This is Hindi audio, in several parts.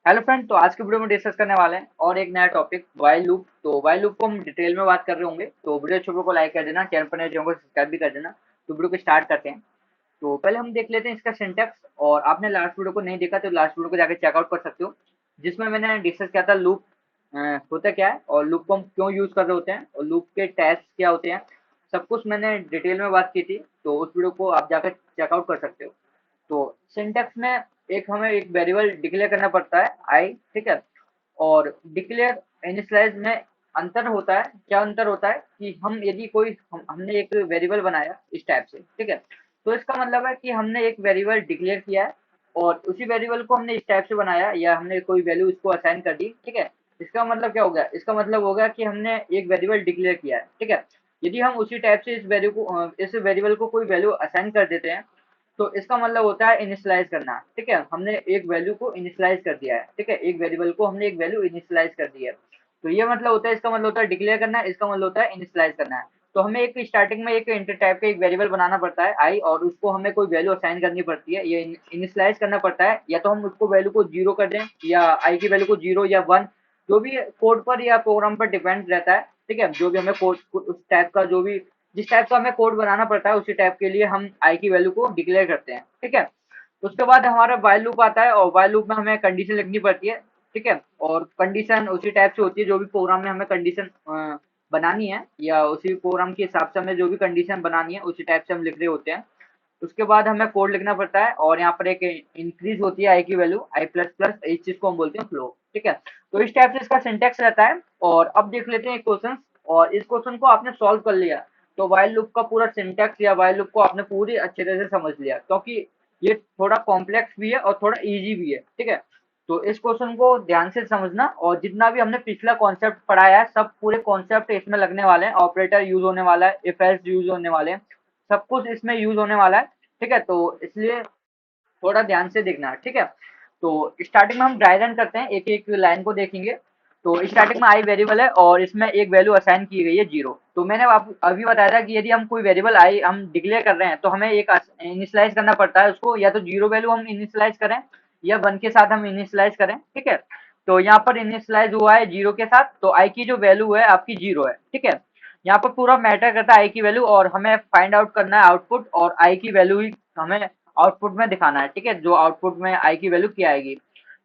हेलो फ्रेंड, तो आज के वीडियो में डिस्कस करने वाले हैं और एक नया टॉपिक वाइल लूप। तो वाइल लूप को हम डिटेल में बात कर रहे होंगे, तो वीडियो अच्छे को लाइक कर देना, चैनल पर नए को सब्सक्राइब भी कर देना। तो वीडियो को स्टार्ट करते हैं। तो पहले हम देख लेते हैं इसका सिंटैक्स, और आपने लास्ट वीडियो को नहीं देखा तो लास्ट वीडियो को जाकर चेकआउट कर सकते हो, जिसमें मैंने डिस्कस किया था लूप होता क्या है और लूप को हम क्यों यूज कर रहे होते हैं और लूप के टाइप्स क्या होते हैं। सब कुछ मैंने डिटेल में बात की थी, तो उस वीडियो को आप जाकर चेकआउट कर सकते हो। तो सिंटैक्स में हमें एक वेरिएबल डिक्लेयर करना पड़ता है आई, ठीक है। और डिक्लेयर इनिशियलाइज में अंतर होता है। क्या अंतर होता है कि हम यदि कोई हमने एक वेरिएबल बनाया इस टाइप से, ठीक है। तो इसका मतलब है कि हमने एक वेरिएबल डिक्लेयर किया है और उसी वेरिएबल को हमने इस टाइप से बनाया या हमने कोई वैल्यू इसको असाइन कर दी, ठीक है। इसका मतलब क्या हो गया? इसका मतलब हो गया कि हमने एक वेरिएबल डिक्लेयर किया है, ठीक है। यदि हम उसी टाइप से इस वेरिएबल को कोई वैल्यू असाइन कर देते हैं, तो इसका मतलब होता है इनिशियलाइज करना, ठीक है। हमने एक वैल्यू को इनिशियलाइज कर दिया है, ठीक है। एक वेरिएबल को हमने एक वैल्यू इनिशियलाइज कर दी है। तो ये मतलब होता है, इसका मतलब होता है डिक्लेयर करना है, इसका मतलब होता है इनिशियलाइज करना है। तो हमें एक स्टार्टिंग में एक इंटर टाइप का एक वेरिएबल बनाना पड़ता है आई, और उसको हमें कोई वैल्यू असाइन करनी पड़ती है, ये इनिशियलाइज करना पड़ता है। या तो हम उसको वैल्यू को जीरो कर दें या आई की वैल्यू को जीरो या वन, जो भी कोड पर या प्रोग्राम पर डिपेंड रहता है, ठीक है। जो भी हमें कोड उस टाइप का जो भी जिस टाइप का हमें कोड बनाना पड़ता है उसी टाइप के लिए हम आई की वैल्यू को डिक्लेयर करते हैं, ठीक है। उसके बाद हमारा वाइल लूप आता है और वाइल लूप में हमें कंडीशन लिखनी पड़ती है, ठीक है। और कंडीशन उसी टाइप से होती है, जो भी प्रोग्राम में हमें कंडीशन बनानी है या उसी प्रोग्राम के हिसाब से हमें जो भी कंडीशन बनानी है उसी टाइप से हम लिख रहे होते हैं। उसके बाद हमें कोड लिखना पड़ता है और यहाँ पर एक इंक्रीज होती है आई की वैल्यू आई प्लस प्लस, इस चीज को हम बोलते हैं फ्लो, ठीक है। तो इस टाइप से इसका सिंटेक्स रहता है। और अब देख लेते हैं एक क्वेश्चन, और इस क्वेश्चन को आपने सॉल्व कर लिया तो वाइल लूप का पूरा सिंटेक्स या वाइल लूप को आपने पूरी अच्छे तरह से समझ लिया, क्योंकि ये थोड़ा कॉम्प्लेक्स भी है और थोड़ा इजी भी है, ठीक है। तो इस क्वेश्चन को ध्यान से समझना, और जितना भी हमने पिछला कॉन्सेप्ट पढ़ाया है सब पूरे कॉन्सेप्ट इसमें लगने वाले हैं। ऑपरेटर यूज होने वाला है, इफ एल्स यूज होने वाले हैं, सब कुछ इसमें यूज होने वाला है, ठीक है। तो इसलिए थोड़ा ध्यान से देखना, ठीक है। तो स्टार्टिंग में हम ड्राई रन करते हैं, एक एक लाइन को देखेंगे। तो स्टार्टिंग में आई वेरिएबल है और इसमें एक वैल्यू असाइन की गई है जीरो। तो मैंने आप अभी बताया था कि यदि हम कोई वेरिएबल आई हम डिक्लेयर कर रहे हैं तो हमें एक इनिशियलाइज करना पड़ता है उसको, या तो जीरो वैल्यू हम इनिशियलाइज करें या वन के साथ हम इनिशियलाइज करें, ठीक है। तो यहाँ पर इनिशियलाइज हुआ है जीरो के साथ, तो आई की जो वैल्यू है आपकी जीरो है, ठीक है। यहाँ पर पूरा मैटर करता है आई की वैल्यू, और हमें फाइंड आउट करना है आउटपुट, और आई की वैल्यू ही हमें आउटपुट में दिखाना है, ठीक है। जो आउटपुट में आई की वैल्यू क्या आएगी।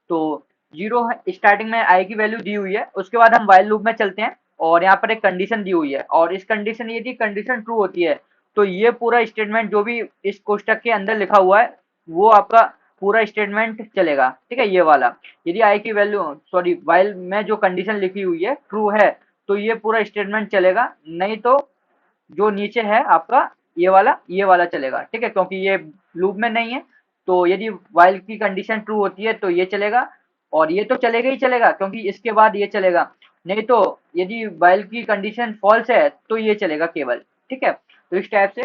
तो जीरो स्टार्टिंग में आई की वैल्यू दी हुई है। उसके बाद हम वाइल लूप में चलते हैं और यहाँ पर एक कंडीशन दी हुई है, और इस कंडीशन यदि कंडीशन ट्रू होती है तो ये पूरा स्टेटमेंट जो भी इस कोष्टक के अंदर लिखा हुआ है वो आपका पूरा स्टेटमेंट चलेगा, ठीक है। ये वाला यदि आई की वैल्यू सॉरी वाइल में जो कंडीशन लिखी हुई है ट्रू है तो ये पूरा स्टेटमेंट चलेगा, नहीं तो जो नीचे है आपका ये वाला चलेगा, ठीक है। क्योंकि ये लूप में नहीं है, तो यदि वाइल की कंडीशन ट्रू होती है तो ये चलेगा, और ये तो चलेगा ही चलेगा क्योंकि इसके बाद ये चलेगा। नहीं तो यदि वाइल की कंडीशन फॉल्स है तो ये चलेगा केवल, ठीक है। तो इस टाइप से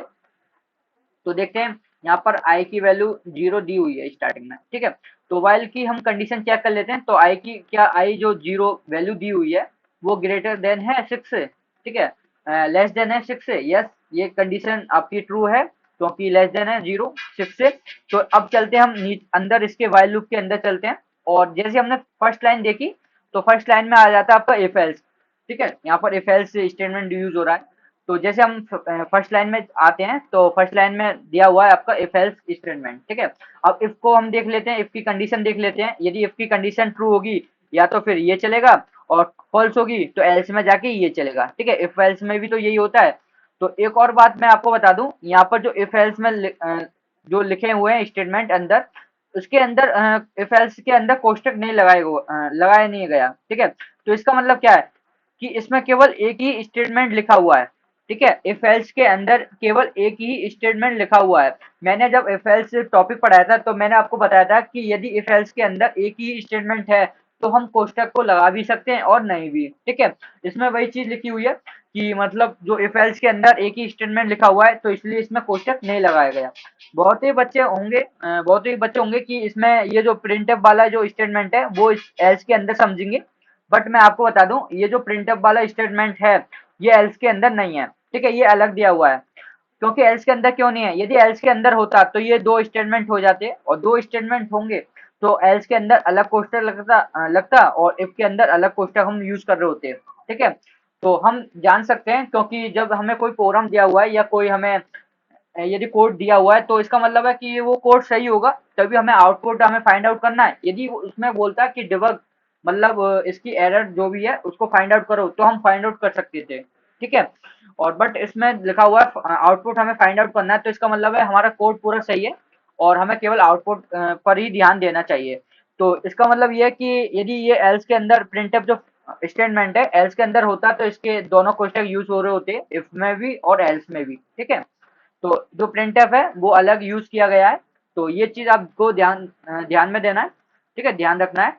तो देखते हैं, यहाँ पर आई की वैल्यू जीरो दी हुई है स्टार्टिंग में, ठीक है। तो वाइल की हम कंडीशन चेक कर लेते हैं। तो आई की क्या आई जो जीरो वैल्यू दी हुई है वो ग्रेटर देन है सिक्स से, ठीक है। लेस देन है सिक्स से, यस ये कंडीशन आपकी ट्रू है क्योंकि लेस देन है जीरो सिक्स से। तो अब चलते हैं हम अंदर इसके वाइल लूप के अंदर चलते हैं, और जैसे हमने फर्स्ट लाइन देखी तो फर्स्ट लाइन में आ जाता है आपका इफ एल्स, ठीक है। यहाँ पर इफ एल्स स्टेटमेंट यूज हो रहा है। तो जैसे हम फर्स्ट लाइन में आते हैं तो फर्स्ट लाइन में दिया हुआ है आपका इफ एल्स स्टेटमेंट, ठीक है। अब इफ को हम देख लेते हैं, इफ की कंडीशन देख लेते हैं। यदि इफ की कंडीशन ट्रू होगी या तो फिर ये चलेगा, और फॉल्स होगी तो एल्स में जाके ये चलेगा, ठीक है। इफ एल्स में भी तो यही होता है। तो एक और बात मैं आपको बता दूं, यहाँ पर जो इफ एल्स में जो लिखे हुए हैं स्टेटमेंट अंदर, उसके अंदर इफ एल्स के अंदर कोष्टक नहीं लगाया नहीं गया, ठीक है। तो इसका मतलब क्या है कि इसमें केवल एक ही स्टेटमेंट लिखा हुआ है, ठीक है। इफ एल्स के अंदर केवल एक ही स्टेटमेंट लिखा हुआ है। मैंने जब इफ एल्स टॉपिक पढ़ाया था तो मैंने आपको बताया था कि यदि इफ एल्स के अंदर एक ही स्टेटमेंट है तो हम कोष्टक को लगा भी सकते हैं और नहीं भी, ठीक है। इसमें वही चीज लिखी हुई है कि मतलब जो इफ एल्स के अंदर एक ही स्टेटमेंट लिखा हुआ है तो इसलिए इसमें कोष्टक नहीं लगाया गया। बहुत ही बच्चे होंगे कि इसमें ये जो प्रिंट वाला जो स्टेटमेंट है वो इस एल्स के अंदर समझेंगे, बट मैं आपको बता दूं ये जो प्रिंट वाला स्टेटमेंट है ये एल्स के अंदर नहीं है, ठीक है। ये अलग दिया हुआ है। क्योंकि एल्स के अंदर क्यों नहीं है? यदि एल्स के अंदर होता तो ये दो स्टेटमेंट हो जाते, और दो स्टेटमेंट होंगे तो एल्स के अंदर अलग कोष्टक लगता और इफ के अंदर अलग कोष्टक हम यूज कर रहे होते हैं। ठीक है, तो हम जान सकते हैं क्योंकि जब हमें कोई प्रोग्राम दिया हुआ है या कोई हमें यदि कोड दिया हुआ है तो इसका मतलब है कि वो कोड सही होगा, तभी हमें आउटपुट हमें फाइंड आउट करना है। यदि उसमें बोलता है कि डिबग मतलब इसकी एरर जो भी है उसको फाइंड आउट करो, तो हम फाइंड आउट कर सकते थे। ठीक है, और बट इसमें लिखा हुआ है आउटपुट हमें फाइंड आउट करना है, तो इसका मतलब है हमारा कोड पूरा सही है और हमें केवल आउटपुट पर ही ध्यान देना चाहिए। तो इसका मतलब ये है कि यदि ये एल्स के अंदर प्रिंटफ जो स्टेटमेंट है एल्स के अंदर होता तो इसके दोनों कोष्टक यूज हो रहे होते, इफ में भी और एल्स में भी। ठीक है, तो जो प्रिंटफ है वो अलग यूज किया गया है, तो ये चीज आपको ध्यान में देना है। ठीक है, ध्यान रखना है।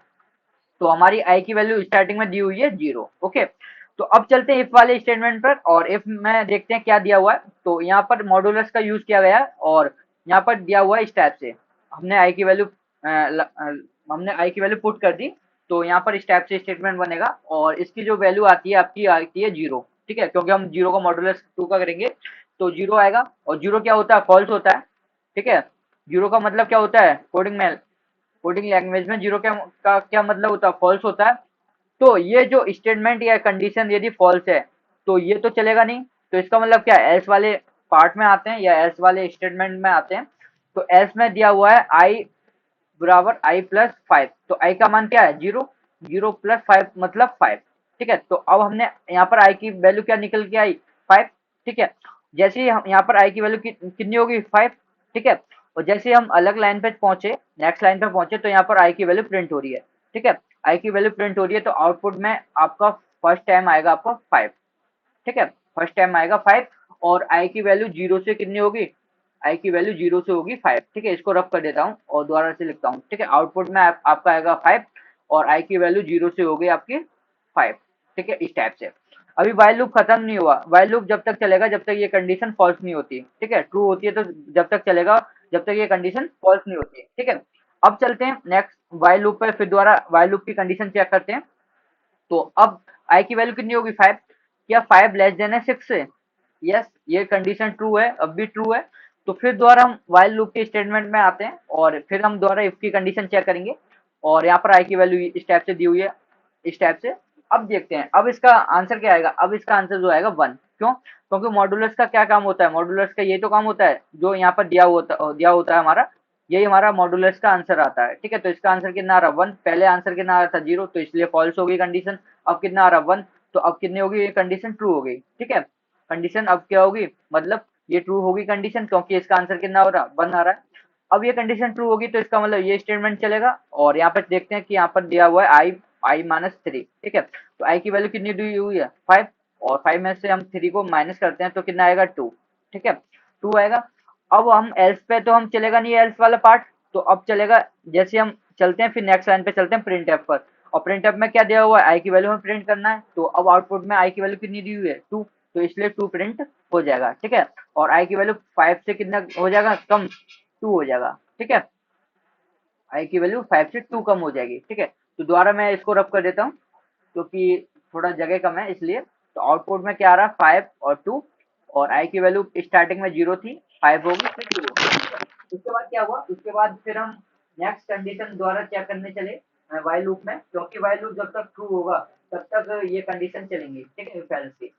तो हमारी आई की वैल्यू स्टार्टिंग में दी हुई है 0। ओके, तो अब चलते हैं इफ वाले स्टेटमेंट पर, और इफ में देखते हैं क्या दिया हुआ है। तो यहाँ पर मॉड्यूलस का यूज किया गया है और यहाँ पर दिया हुआ है इस टाइप से। हमने आई की वैल्यू हमने आई की वैल्यू पुट कर दी, तो यहाँ पर इस टाइप से स्टेटमेंट बनेगा और इसकी जो वैल्यू आती है आपकी आती है 0। ठीक है, क्योंकि हम 0 का मॉड्यूलस 2 का करेंगे तो 0 आएगा, और 0 क्या होता है, फॉल्स होता है। ठीक है, 0 का मतलब क्या होता है कोडिंग लैंग्वेज में, 0 का क्या मतलब होता है, फॉल्स होता है। तो ये जो स्टेटमेंट या कंडीशन यदि फॉल्स है तो ये तो चलेगा नहीं, तो इसका मतलब क्या है, एल्स वाले पार्ट में आते हैं या एल्स वाले स्टेटमेंट में आते हैं। तो एल्स में दिया हुआ है आई बराबर आई प्लस 5, तो आई का मान क्या है 0, 0 प्लस 5 मतलब 5। ठीक है, तो अब हमने यहाँ पर आई की वैल्यू क्या निकल के आई 5। ठीक है, जैसे ही हम यहाँ पर आई की वैल्यू कितनी होगी 5। ठीक है, और जैसे ही हम अलग लाइन पे पहुंचे, नेक्स्ट लाइन पे पहुंचे, तो यहाँ पर आई की वैल्यू प्रिंट हो रही है। ठीक है, आई की वैल्यू प्रिंट हो रही है, तो आउटपुट में आपका फर्स्ट टाइम आएगा आपका 5। ठीक है, फर्स्ट टाइम आएगा 5, और आई की वैल्यू 0 से कितनी होगी, आई की वैल्यू 0 से होगी 5। ठीक है, इसको रब कर देता हूँ और दोबारा से लिखता हूँ। ठीक है, आउटपुट में आपका आएगा 5 और आई की वैल्यू 0 से होगी आपकी 5। ठीक है, इस टाइप से। अभी वाइल लूप खत्म नहीं हुआ, वाइल लूप जब तक चलेगा जब तक ये कंडीशन फॉल्स नहीं होती। ठीक है, ट्रू होती है तो जब तक चलेगा जब तक ये कंडीशन फॉल्स नहीं होती। ठीक है, अब चलते हैं नेक्स्ट वाइल लूप पे, फिर दोबारा वाइल लूप की कंडीशन चेक करते हैं। तो अब आई की वैल्यू कितनी होगी 5, क्या 5 लेस देन है 6 से, यस ये कंडीशन ट्रू है, अब भी ट्रू है। तो फिर दोबारा हम व्हाइल लूप के स्टेटमेंट में आते हैं और फिर हम दोबारा इफ की कंडीशन चेक करेंगे, और यहाँ पर आई की वैल्यू इस टाइप से दी हुई है, इस टाइप से। अब देखते हैं अब इसका आंसर क्या आएगा, अब इसका आंसर जो आएगा 1। क्यों, क्योंकि मॉड्यूलस का क्या काम होता है, मॉड्यूलस का ये तो काम होता है जो यहाँ पर दिया होता है हमारा, यही हमारा मॉड्यूलस का आंसर आता है। ठीक है, तो इसका आंसर कितना आ रहा 1, पहले आंसर कितना आ रहा था 0, तो इसलिए फॉल्स हो गई कंडीशन। अब कितना आ रहा 1, तो अब कितनी होगी, ये कंडीशन ट्रू हो गई। ठीक है, कंडीशन अब क्या होगी, मतलब ये ट्रू होगी कंडीशन, क्योंकि इसका आंसर कितना हो रहा 1 आ रहा है। अब ये कंडीशन ट्रू होगी तो इसका मतलब ये स्टेटमेंट चलेगा, और यहाँ पर देखते हैं कि यहाँ पर दिया हुआ है आई-3। ठीक है, तो आई की वैल्यू कितनी दी हुई है 5, और 5 में से हम 3 को माइनस करते हैं तो कितना आएगा 2। ठीक है, 2 आएगा। अब हम एल्स पे तो हम चलेगा नहीं एल्स वाला पार्ट, तो अब चलेगा, जैसे हम चलते हैं फिर नेक्स्ट लाइन पे चलते हैं प्रिंट एफ पर, और प्रिंट एफ में क्या दिया हुआ है, आई की वैल्यू में प्रिंट करना है। तो अब आउटपुट में आई की वैल्यू कितनी दी हुई है 2, तो इसलिए 2 प्रिंट हो जाएगा। ठीक है, और आई की वैल्यू 5 से कितना हो जाएगा कम, 2 हो जाएगा। ठीक है, आई की वैल्यू 5 से 2 कम हो जाएगी। ठीक है, तो दोबारा मैं इसको रब कर देता हूँ क्योंकि थोड़ा जगह कम है इसलिए। तो आउटपुट में क्या आ रहा है 5 और 2, और आई की वैल्यू स्टार्टिंग में 0 थी, 5 होगी फिर 2 होगी। उसके बाद क्या हुआ, उसके बाद फिर हम नेक्स्ट कंडीशन द्वारा चेक करने चले वाइल लूप में, क्योंकि वाइल लूप जब तक ट्रू होगा तब तक ये कंडीशन चलेंगी। ठीक है, इफ एल्स की।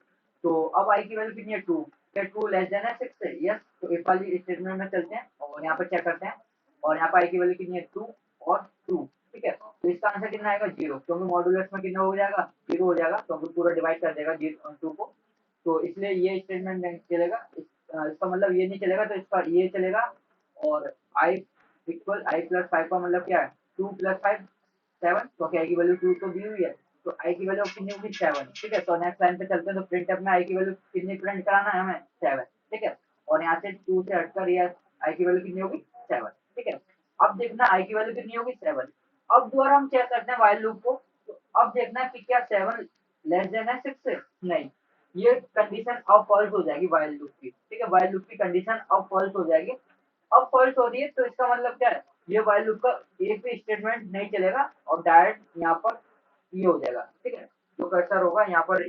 तो अब आई की वैल्यू कितनी है 2, क्या 2 लेस देन है 6 से, यस। तो इफ वाली स्टेटमेंट में चलते हैं और यहाँ पर चेक करते हैं, और यहाँ पर आई की वैल्यू कितनी है 2 और 2। ठीक है, तो इसका आंसर कितना आएगा 0, क्योंकि मॉड्यूलस में कितना हो जाएगा 0 हो जाएगा, क्योंकि पूरा डिवाइड कर देगा 2 को। तो इसलिए ये स्टेटमेंट नहीं चलेगा, इसका मतलब ये नहीं चलेगा, तो इसका ये चलेगा। और आई इक्वल आई प्लस 5 का मतलब क्या है 2 प्लस 5 7, क्योंकि आई की वैल्यू 2 तो दी हुई है, तो आई की वैल्यू कितनी होगी 7। ठीक है, तो नेक्स्ट लाइन पे चलते हैं, तो प्रिंट में आई की वैल्यू कितनी प्रिंट कराना है हमें 7। ठीक है, और यहाँ से 2 से हटकर ये आई की वैल्यू कितनी होगी 7। ठीक है, अब देखना आई की वैल्यू कितनी होगी 7। अब दोबारा हम चेक करते हैं व्हाइल लूप को, तो अब देखना कि क्या 7 लेस देन है 6 से, नहीं, ये कंडीशन अब फॉल्स हो जाएगी व्हाइल लूप की। ठीक है, व्हाइल लूप की कंडीशन अब फॉल्स हो जाएगी। अब फॉल्स हो रही है तो इसका मतलब क्या है, ये व्हाइल लूप का एक भी स्टेटमेंट नहीं चलेगा और डायरेक्ट यहाँ पर ये हो जाएगा। ठीक है, जो कर्सर होगा यहाँ पर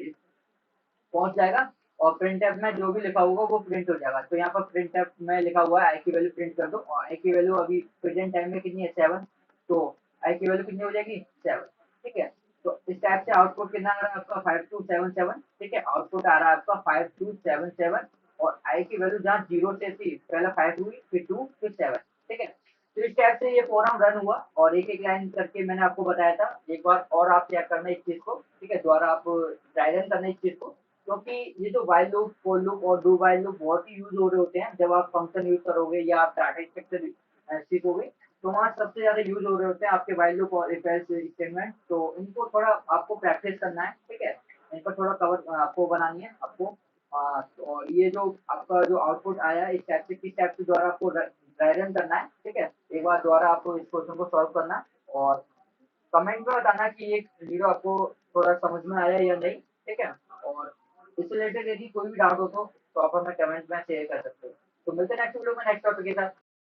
पहुंच जाएगा, और प्रिंट एफ में जो भी लिखा होगा वो प्रिंट हो जाएगा। तो यहाँ पर प्रिंट एफ में लिखा हुआ है आई की वैल्यू प्रिंट कर दो, और आई की वैल्यू अभी प्रेजेंट टाइम में कितनी है 7। तो आई की वैल्यू कितनी हो जाएगी 7, ठीक है। तो इस टाइप से आउटपुट कितना आ रहा है आपका 5277, ठीक है, आउटपुट आ रहा है आपका 5277 और आई की वैल्यू जहाँ 0 से थी, पहले 5 हुई फिर 2 फिर 7, ठीक है। तो इस टाइप से ये प्रोग्राम रन हुआ और एक एक लाइन करके मैंने आपको बताया था। एक बार और आप चेक करना इस चीज को, ठीक है, दोबारा आप ट्राई रन करना इस चीज को, क्योंकि ये जो व्हाइल लूप, फॉर लूप और डू व्हाइल लूप बहुत ही यूज हो रहे होते हैं जब आप फंक्शन यूज करोगे या आप डाटा स्ट्रक्चर सीखोगे, तो वहाँ सबसे ज्यादा यूज हो रहे होते हैं आपके व्हाइल लूप और इफ एल्स स्टेटमेंट। तो इनको थोड़ा आपको प्रैक्टिस करना है, ठीक है, इन पर थोड़ा कवर आपको बनानी है आपको। और ये जो आपका जो आउटपुट आया है, इस टाइप से किस टाइप से द्वारा आपको ड्राई रन करना है, ठीक है, एक बार दोबारा आपको इस क्वेश्चन को सॉल्व करना है और कमेंट में बताना कि ये वीडियो आपको थोड़ा समझ में आया या नहीं, ठीक है। और इससे रिलेटेड यदि कोई भी डाउट हो तो आप हमें कमेंट में शेयर कर सकते हो। तो मिलते हैं नेक्स्ट वीडियो में नेक्स्ट टॉपिक के साथ।